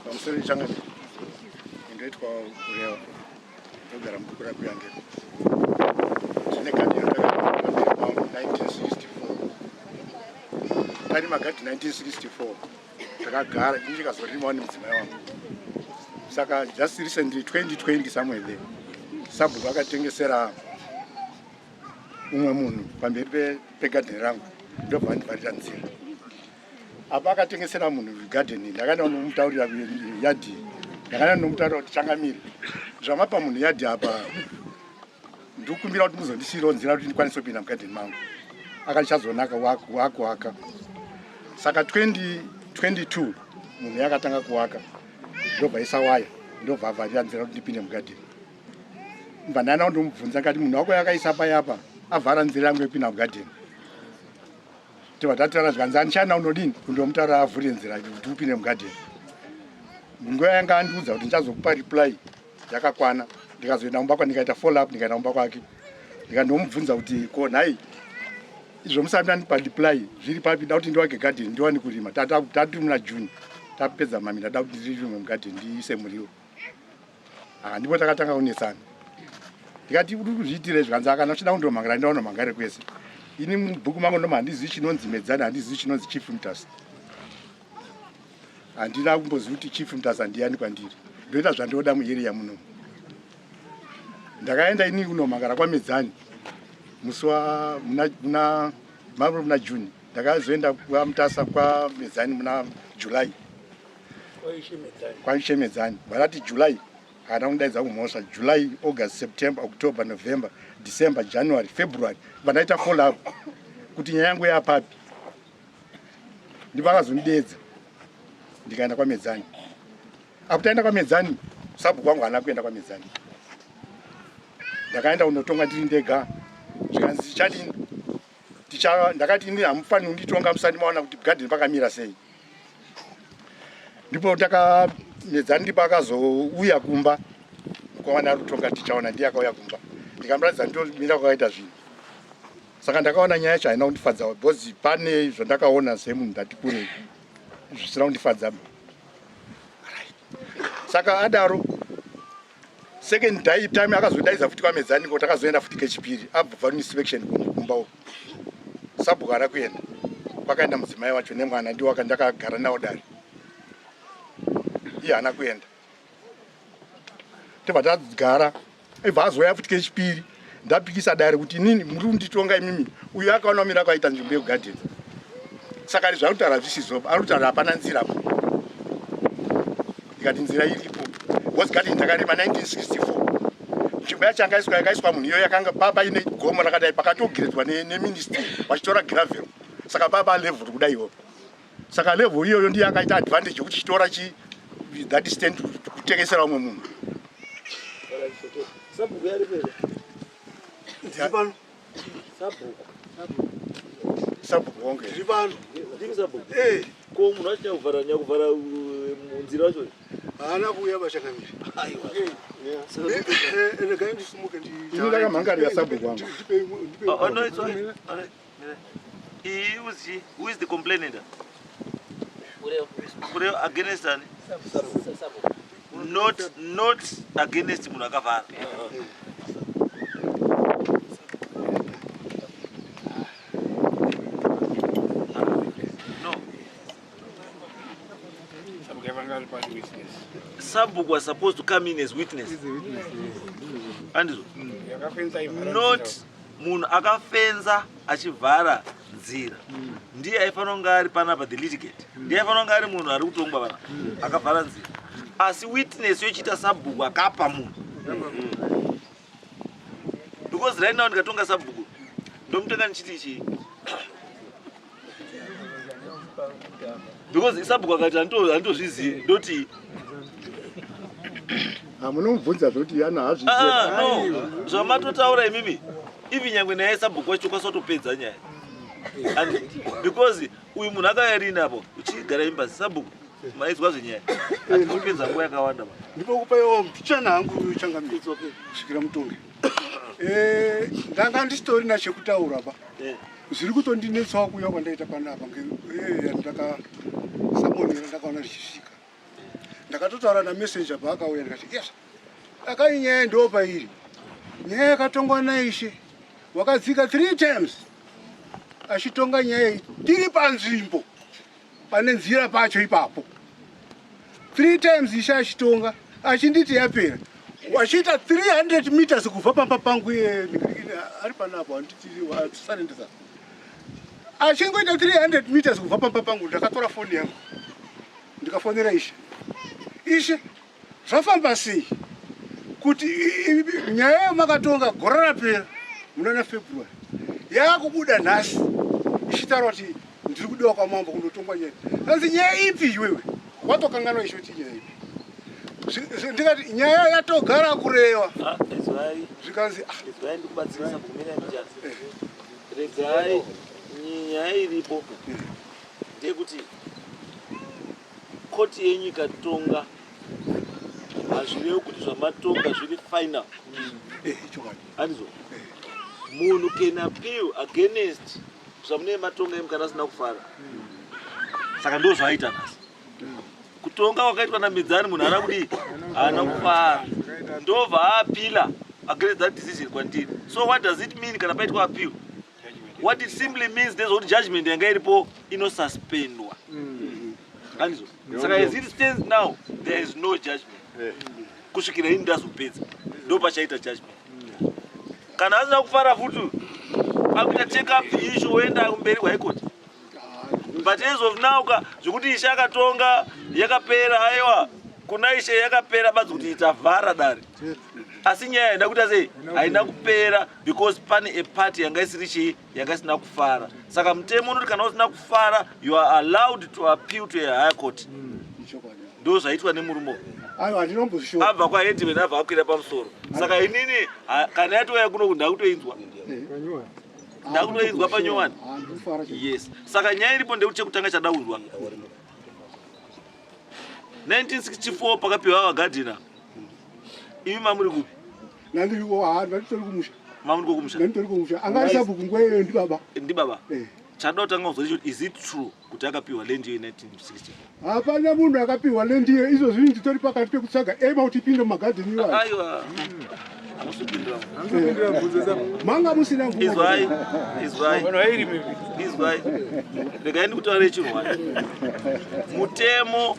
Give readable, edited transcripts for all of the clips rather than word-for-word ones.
pamusoro changa indoitwa kureva ndogara mukura kuyange tine gadi yakapambira 1964 tari magadi 1964 takagara ndichikazorimawo nemudzimai wangu saka just recently 2020 somewhere there sabhuku akatengesera umwe munhu pamberi pegadheni rangu ndobva ndibvarira nzira apa akatengesera munhu gadheni ndakaenda kunomutaurira yadhi ndakaenda kunomutaurira kuti changamire zvamapa munhu yadhi apa ndikukumbira kuti muzondisiyirawo nzira kuti ndikwanise kupinda mugadheni mangu akachazonaka waka saka 2022 munhu yakatanga kuwaka ndobva isawaya ndobva avharira nzira kuti ndipinde mugadheni mbva ndaenda kundomubvunza ngati munhu wako yakaisa payapa avhara nzira yangu yepinda mugadheni tibva tataura zvikanzi andichana unodini kundomutaura avhure nzira kuti upinde mugadheni nguva yanga andiudza kuti ndichazokupa reply yakakwana ndikazoenda kumba ndikaita follow up ndikaenda kumba kwake ndikandomubvunza kuti ko nhai izvo musati andipa reply zviri papi da kuti ndiwake gadheni ndiwane kurima tati muna June tapedza mami ndada kuti ndirime mugadheni ndiise muriwo ndipo takatanga kunesana ndikati uri kuzviitire zvikanzi akana uchida kundomhangara ndaonomhangare kwese ini mubhuku mangu ndoma handizivi chinonzi medzani handizivi chinonzi chief mutasi handina kumbozivi kuti chief mutasi handiyani kwandiri ndoita zvandoda muarea muno ndakaenda ini kunomhangara kwamedzani musi muna June ndakazoenda kwamutasa kwamedzani muna July kwaishe medzani varati July kana kundaidza kumhosva July, August, September, October, November, December, January, February vandaita follow up kuti nyaya yangu yapapi ndivakazondidedza ndikaenda kwamedzani apo taenda kwamedzani sabhuku wangu haana kuenda kwamedzani ndakaenda kunotonga ndiri ndega zvikanzi tichadini ndakati ini hamufaniri kunditonga musati maona kuti gadheni pakamira sei ndipo medzani ndipo akazouya kumba kwawana rutonga tichaona ndiye akauya kumba ndikamuratidza ndomira kwakaita zvinhu saka ndakaona nyaya yacho haina kundifadza bhozi pane zvandakaona semunhu ndati kurei zvisina kundifadza saka adaro second time akazodaidza futi kwamedzani ngo takazoenda futi kechipiri abva inspection kumbawo sabhuku ara kuenda kwakaenda mudzimai wacho nemwana ndiwo ndakagara nawo dare iye haana kuenda tobva tagara ibva azoya futi kechipiri ndapikisa dare kuti inini muri kunditonga imimi uyu akaona mira akaita nzvimbo yegadheni saka ari zvarikutaura zvisizopa ari kutaura hapana nzira ndikati nzira iripo bhozi gadheni ndakarima 1964 nzvimbo yacho yakaiswa munhu iyo yakanga baba ine gomo rakadai pakatogiredzwa neministry vachitora gravel saka baba level kudaiwo saka level iyoyo ndiyo akaita advantage yokuti chitora that stand kutengesera umwe munhu sabhuku yari pera ndipano sabhuku wonge ndipano ndimi sabhuku ko munhu acha kuvhara munzira wacho haana kuuya vachangamiri aiwa ndisimuke ini ndakamhangarira sabhuku wangu who is the complainant? Against an not against Munakavara. No. Sabuk was supposed to come in as witness. And not Mun akafenza achivhara nzira ndiye aifanira kunge ari panapa the litigate ndiye aifanira kunge ari munhu ari kutongwa pana akavhara nzira asi witness yochiita sabhuku akapa munhu because right now ndikatonga sabhuku ndomutenga ndichiti chii because sabhuku akati handozvizivi ndoti munomubvunza zvoti yana hazviziva no zvamatotaura imimi ivi nyangwe naye sabhuku wacho kwasatopedza nyaya and because uyu munhu akayarina apo uchigara imba sabhuku maizwa zvenyaya atipedza nguva yakawanda ndipokupaiwo mpichana hangu changamidzi kusvikira mutongi ndanga ndisitorina chekutaura pa zviri kutondinetsawo kuuya kwandaita panapa ndakasamonera ndakaona richisvika ndakatotaura namessenger paakauya ndikati yes akai nyaya ndo pairi nyaya yakatongwa naishe wakadzika 3 times achitonga nyaya iyi tiri panzvimbo pane nzira pacho ipapo 3 times ishe achitonga achinditi yapera wachiita 300 meters kubva pamba pangu ari panapo anditisanendesa achingoita 300 meters kubva pamba pangu ndakatora foni yangu ndikafonera ishe zvafamba sei kuti nyaya yamakatonga gore rapera muna February yakubuda nhasi ichitaura kuti ndiri kudiwa kwamambo kundotongwa nyaya anzi nyaya ipi iwewe watokanganwa ishe kuti nyaya ipi ndikati nyaya yatogara kureva zvikanzi regai nyaya iripo ndekuti koti yenyu ikatonga hazvirevi kuti zvamatonga zviri final handizo munhu can appeal against zvamune matonga emukana asina kufara saka ndo zvaaita nhasi kutonga wakaitwa namidzani munhu haana kudii haana kufara ndobva aapila against that decision kwandiri. So what does it mean kana paitwa appeal? What it simply means ndezvekuti judgment yanga iripo inosuspendwa handizo saka as it stands now there is no judgment kusvikira ini ndazopedza ndo pachaita judgment. Kana asina kufara futi akuita take up issue oenda kumberi kwa high court. But as of now zvekuti ishe akatonga yakapera aiwa kuna ishe yakapera badzi kuti itavhara dare asi nyaya haina kuita sei haina kupera because pane a party yanga isiri chii yanga isina kufara. Saka mutemo unoti kana usina kufara you are allowed to appeal to a high court. Ndo zvaitwa nemurume abva kwaHedman abva akwira pamusoro. Saka inini kana yatouya kuno ndakutoinzwa ndakutoinzwa panyowani. Yes. Saka nyaya iripo ndekuti chekutanga chadaurwa 1964 pakapiwa vagadhina. Imi mamuri kupi? Mamuri kumusha. Angari sabhuku ngweyo ndibaba. Ndibaba. Chada kutanga kuzoti is it true kuti akapiwa land iyo 1960? Hapana munhu akapiwa land iyo izvo zvinhu nditori pakati pekutsaga ema kuti pinde mumagadheni iwayo. Aiwa. Manga musina mvumo. Izwai. Regai ndikutaure chinhu. Mutemo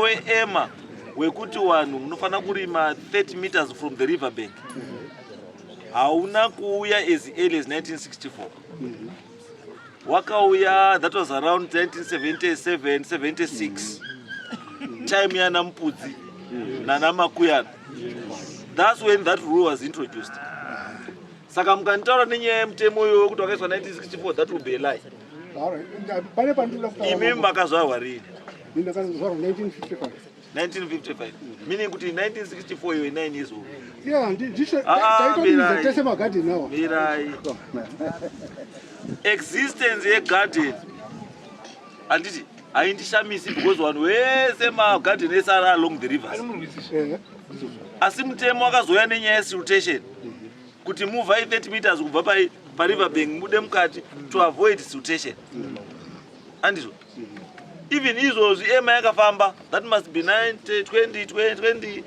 weEMA wekuti vanhu munofana kurima 30 meters from the river bank hauna kuuya as early as 1964. Wakauya that was around 1977-76 time yana Mpudzi nana Makuyana. That's when that rule was introduced. Saka mukanitaura nenyaya yemutemo iyoyo kuti wakaiswa 1964 that will be a lie. Imi makazvarwa rini? 1955. Meaning kuti 1964 you were 9 years old. Yeah, tese magarden now. Mirai. Existence ye garden. Anditi haindishamisi because vanhu vese magarden ese ari along the rivers. Asi mutemo wakazoya nenyaya yesiltation kuti muvhai 30 meters kubva pariver bank mude mukati to avoid siltation. Andizvo even izvozvi ema yakafamba that must be 2018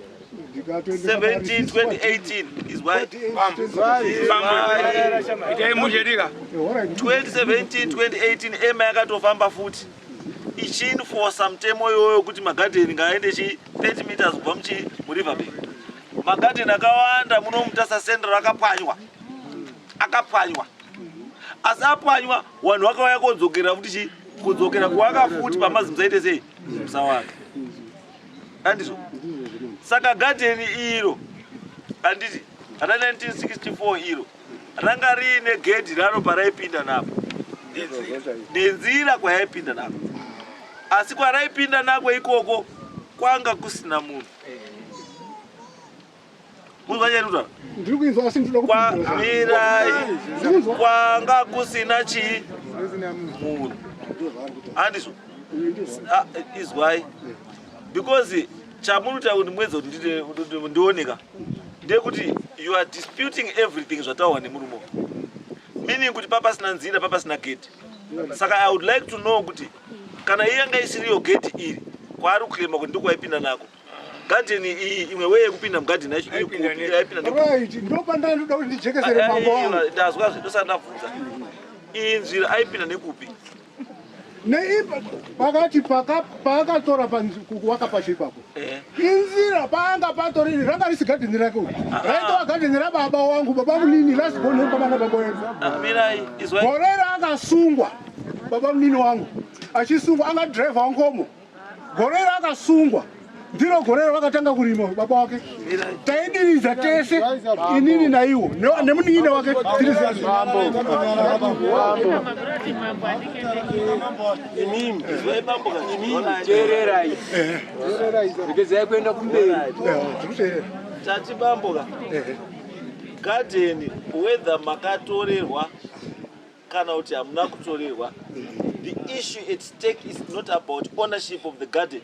is why 2017-2018 ema yakatofamba futi ichinforsa mutemo iyoyo kuti magarden ngaaende 30 meters kubva muriver bank. Magarden akawanda muno Mutasa Central akapwanywa asi apwanywa vanhu vakauya kodzokera futi kudzokera kuwaka futi pamazi musaite sei musawaka andizvo. Saka garden iro anditi ra 1964 iro ranga riine gedhi raro paraipinda napo nenzira kwayaipinda napo asi kwaraipinda nako ikoko kwanga kusina munhu. Muzvanyarudza mirai kwanga kusina chii munhu handizvo. Is why because chamunoita kuti mwedzi kuti ndioneka ndekuti you are disputing everything zvataurwa nemurume meaning kuti papasina nzira papasina gate. Saka I would like to know kuti kana yanga isiriyo gate iri kwari kuklema kuti ndikwaipinda nako garden iyi imwe weye kupinda mugarden yacho right ndopanda ndoda kuti ndijekesere mambo wangu ndazwa zvitosandabvunza iyi nzira aipinda nekupi neipa pakati paakatora waka pacho ipapo inzira paanga patoriri ranga risi gadheni rake raitova gadheni rababa wangu baba munini lasibonepamana baba wedu gore raakasungwa baba munini wangu achisungwa anga dhiraivha wangomo gore raakasungwa ndiro gore vakatanga kurima baba wake taidiriza tese inini naiwo nemunin'ina wake tatibamboka gadheni whether makatorerwa kana kuti hamuna kutorerwa, the issue at stake is not about ownership of the garden,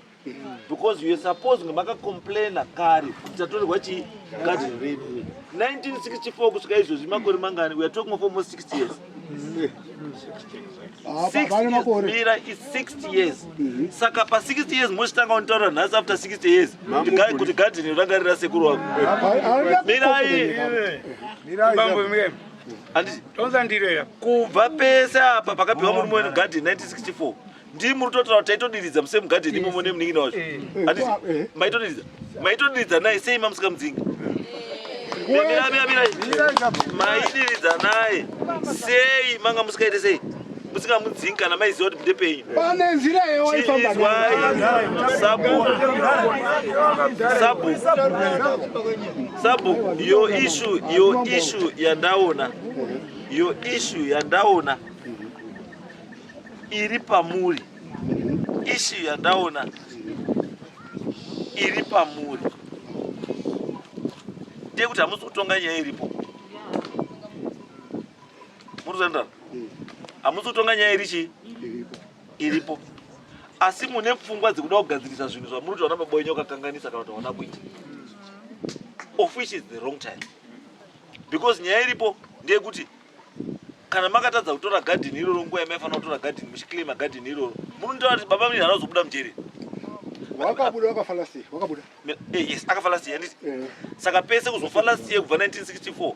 because you are supposed to complain kare tatorerwa chi garden redu 1964 kusvika izvozvi makore mangani, we are talking of almost 60 years. 60 years. Saka pa 60 years mochitanga untaura nhasi after 60 years kuti garden ranga rira sekuru wako. Kubva pese apa pakapiwa murume wenu garden 1964 ndii muri totaura kuti taitodiridza muse mugarden imomo nemunin'ina wacho. Maitodiridza naye sei mamusingamudzinga? Maidiridza naye sei manga musikaite sei musingamudzingi kana maiziva kuti ndepenyu? Pane nzira yewaifamba Sabu, your issue yandaona iri pamuri. Issue yandaona iri pamuri. Ndekuti hamusi kutonga nyaya iripo. Muruzandara? Hamusi kutonga nyaya irichi? Iripo. Asi mune pfungwa dzekuda kugadzirisa zvinhu zvamuri kuti wana mabonyo kakanganisa kana kuti wana kuita. Of which is the wrong time. Because nyaya iripo ndeyekuti kana makatadza kutora garden iroro nguva yamaifana kutora garden muchiclaima garden iroro munontaura kuti baba munini hanozobuda mujeri. Wakabuda wakafa last year. Wakabuda. Yes, akafa last year nditi. Saka pese kuzofa last year kubva 1964.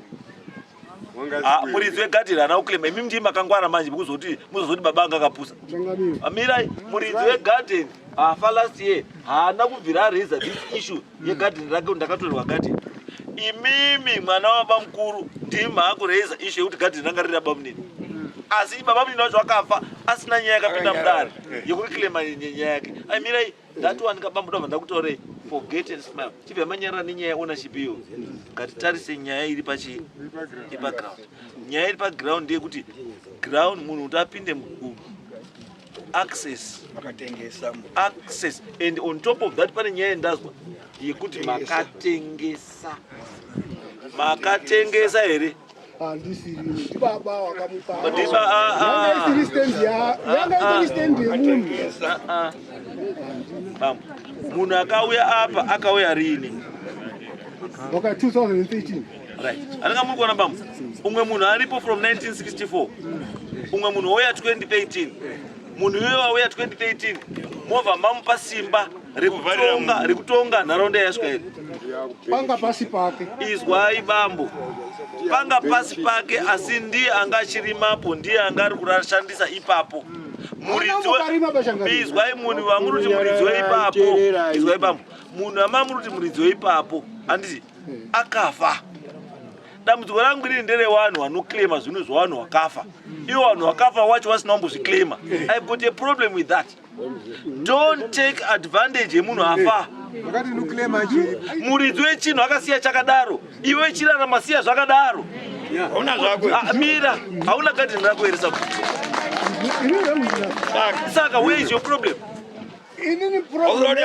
Muridzi wegarden haana kuclaima. Imi ndii makangwara manje kuzoti muzozoti baba anga akapusa. Mirai, muridzi wegarden hafa last year haana kubvira raise this issue yegarden rake ndakatorerwa garden. Imimi mwana wababa mukuru ndimi maakureza issue yekuti garden ranga riri baba munini. Asi baba munini wacho akafa asina nyaya yakapinda mudare yekuclaima nyaya yake. Mirai, that one kabambuda vandakutorei. Forget and smile. Chibva manyara nenyaya ownership iyo. Ngatitarise nyaya iri pachi ipaground. Nyaya iri paground ndeyekuti ground munhu kuti apinde mugumu. Access. And on top of that pane nyaya ndazwa yekuti makatengesa here. Handisiri ndibaba wakamupa. Yanga isiri stand yemunhu. Munhu akauya apa akauya rini? Okay, 2013. Right. Ananga muri kuona bambo. Umwe munhu aripo from 1964. Umwe munhu oya 2013. Munhu uyo auya 2013. Movha mamupa simba rekutonga nharaunda yasvika iri. Panga pasi pake. Izwai bambo. Panga pasi pake asi ndiye anga achirimapo, ndiye anga ari kurashandisa ipapo. Izwai munhu wamuruti muridzi weipapo. Izwai bambo. Munhu amamuruti muridzi weipapo. Handiti akafa. Dambudziko rangu riri nderevanhu vanoclaima zvinhu zvavanhu vakafa. Ivo vanhu vakafa wacho vasina kumbozviclaima. I've got a problem with that. Don't take advantage yemunhu afa. Muridzi wechinhu akasiya chakadaro, iwe chirarama siya zvakadaro. Mira, hauna garden rako here sabu. Saka, where is your problem? Inini problem.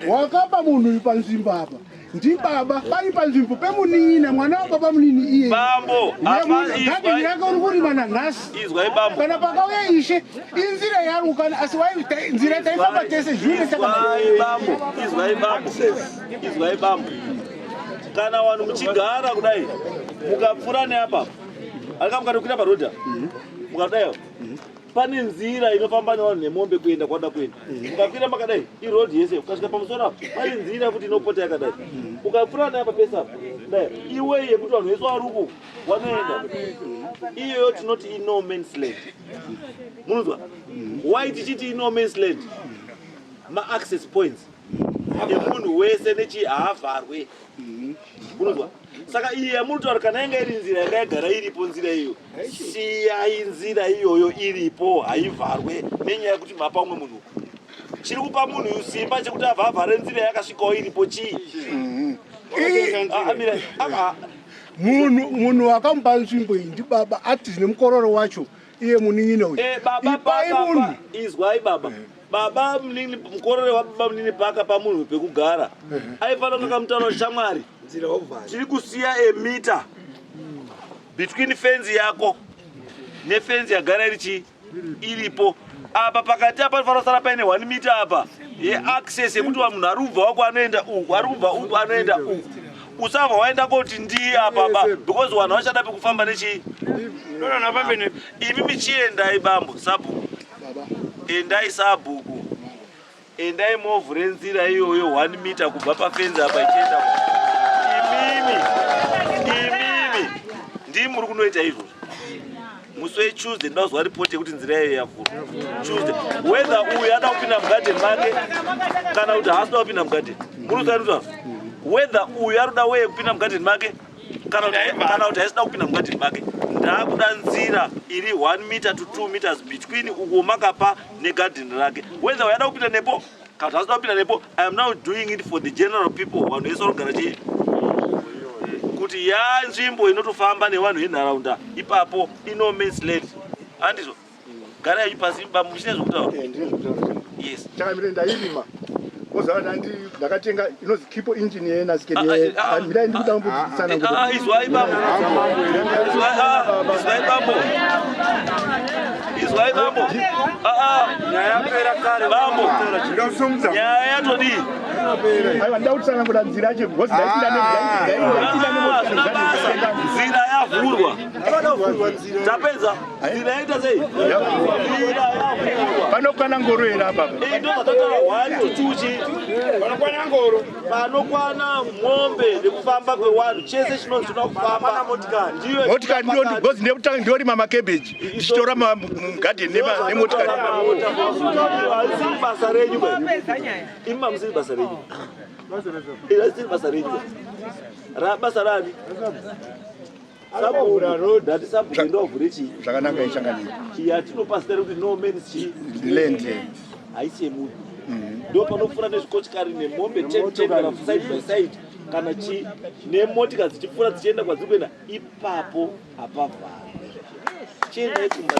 Wakapa munhu panzvimbo apa. Ndi baba pari panzvimbo pemun'ina mwana wababa munini iye. Bambo, garden rake uri kurima nanhasi. Izwai bambo. Kana pakauya ishe inzira yarukana asi nzira taifamba tese zvine saka. Izwai bambo. Kana vanhu muchigara kudai mukapfuura neapa. Alika mukatokira parodha. Mukadai pane nzira inofamba nevanhu nemombe kuenda kwada kuenda. Ukakwira makadai iroad yese ukasvika pamusoro apo pane nzira kuti inopota yakadai. Ukapfuura nayo papesa dai iwe yekuti vanhu vese vari uko vanoenda. Iyoyo tinoti no man's land. Munozwa? Why tichiti no man's land? Ma access points. Emunhu wese nechi haavharwe. Munozwa? Saka iyi yamunotaura kana yanga iri nzira yanga yagara iripo nzira iyo. Siyai nzira iyoyo iripo haivharwe nenyaya yekuti mapa umwe munhu. Chiri kupa munhu simba chekuti avhavhare nzira yakasvikawo iripo chii? Munhu akamupa nzvimbo iyi ndibaba ati nemukororo wacho iye munin'ine uyu. Baba izwai baba. Baba munini mukorore wababa munini paka pamunhu pekugara. Aifanira kukamutaura shamwari. Tiri kusiya emita between fence yako nefence yagara iripo. Apa pakati apa panofanira kusara paine 1 meter apa yeaccess yekuti munhu ari kubva wako anoenda uku, ari kubva uku anoenda uku. Usabva waenda koti ndii apa because vanhu vachada pekufamba nechii. Imi michiendai bambo sabhuku. Endai sabhuku. Endai movhure nzira iyoyo 1 meter kubva pafence apa ichienda. Imimi ndimi muri kunoita izvozvo. Musi weTuesday ndinozwa ripoti yekuti nzira iyo yavhurwa. Tuesday whether uyu ada kupinda mugarden make kana kuti haasida kupinda mugarden. Munoziva whether uyu arikuda weye kupinda mugarden make kana kuti haisida kupinda mugarden make. Ndakuda nzira iri 1 meter to 2 meters between uko makapa negarden rake. Whether uyada kupinda nepo kana kuti haasida kupinda nepo, I am now doing it for the general people. Vanhu vese vanogara chii kuti nzvimbo inotofamba nevanhu venharaunda ipapo ino man's land. Handizvo? Garai pasi muchine zvokutaura. Yes. Chakamira ndairima. Wozava ndakatenga inozi kipo engine yenasiketi. Mirai ndikuda kumbotsana kuti. Izwai bambo. Izwai bambo. Izwai bambo. Nyaya yapera kare bambo. Nyaya yatodi. Aiwa ndautsana kuti nzira yacho because ndaipinda nzira yavhurwa. Tapedza. Nzira yaita sei? Nzira yavhurwa. Panokwana ngoro here apa. Ndozvataura 1 to 2 chi. Panokwana ngoro. Panokwana mombe nekufamba kwevanhu chese chinonzi kufamba na motikari. Ndiyo motikari ndiyo because ndekutanga ndiyorima macabbage. Ndichitora garden nemotikari. Asi basa renyu bwana. Imba musiri basa renyu. Ila basa renyu. Basa rani? Sabura road ati sabura ndovhure chi. Zvakanaka ichangani. Yatinopasitera kuti no man's chi land. Haisi yemunhu. Ndo panofura nezvikochikari nemombe 10 kana side by side kana chi nemotika dzichifura dzichienda kwadziri kuenda ipapo hapavhara. Chiendai kumba.